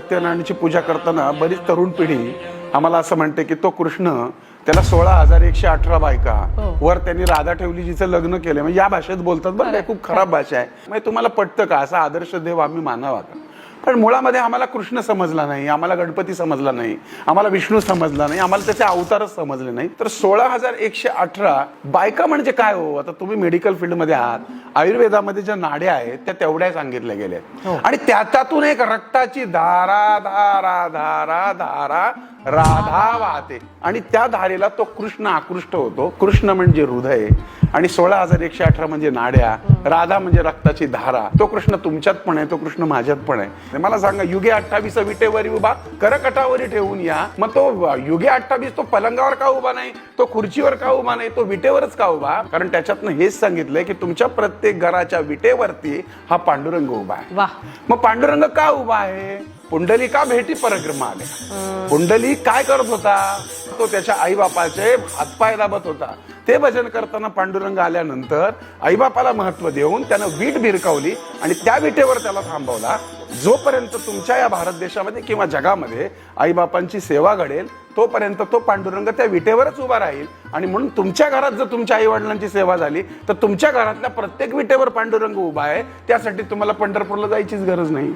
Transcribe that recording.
सत्यनारायणाची पूजा करताना बरीच तरुण पिढी आम्हाला असं म्हणते की तो कृष्ण त्याला 16,118 बायका वर त्यांनी राधा ठेवली जिचं लग्न केलं, म्हणजे या भाषेत बोलतात बरं, काय खूप खराब भाषा आहे. म्हणजे तुम्हाला पटतं का असा आदर्श देव आम्ही मानावा का? पण मुळामध्ये आम्हाला कृष्ण समजला नाही, आम्हाला गणपती समजला नाही, आम्हाला विष्णू समजला नाही, आम्हाला त्याचे अवतारच समजले नाही. तर 16,118 बायका म्हणजे काय हो? आता तुम्ही मेडिकल फील्डमध्ये आहात, आयुर्वेदामध्ये ज्या नाड्या आहेत त्या तेवढ्या सांगितल्या गेल्या आणि त्यातून एक रक्ताची धारा धारा धारा धारा राधा वाहते आणि त्या धारेला तो कृष्ण आकृष्ट होतो. कृष्ण म्हणजे हृदय आणि 16,118 म्हणजे नाड्या, राधा म्हणजे रक्ताची धारा. तो कृष्ण तुमच्यात पण आहे, तो कृष्ण माझ्यात पण आहे. मला सांगा, युगे 28 विटेवरी उभा करकटावरी ठेवून या. मग तो युगे 28 तो पलंगावर का उभा नाही, तो खुर्चीवर का उभा नाही, तो विटेवरच का उभा? कारण त्याच्यातनं हेच सांगितलंय की तुमच्या प्रत्येक घराच्या विटेवरती हा पांडुरंग उभा आहे. मग पांडुरंग का उभा आहे? पुंडली का भेटी परिक्रमा आल्या. पुंडली काय करत होता? तो त्याच्या आई बापाचे हातपाय दाबत होता. ते भजन करताना पांडुरंग आल्यानंतर आईबापाला महत्व देऊन त्यानं वीट भिरकावली आणि त्या विटेवर त्याला थांबवला. जोपर्यंत तुमच्या या भारत देशामध्ये किंवा जगामध्ये आईबापांची सेवा घडेल तोपर्यंत तो पांडुरंग त्या विटेवरच उभा राहील. आणि म्हणून तुमच्या घरात जर तुमच्या आई वडिलांची सेवा झाली तर तुमच्या घरातल्या प्रत्येक विटेवर पांडुरंग उभा आहे. त्यासाठी तुम्हाला पंढरपूरला जायचीच गरज नाही.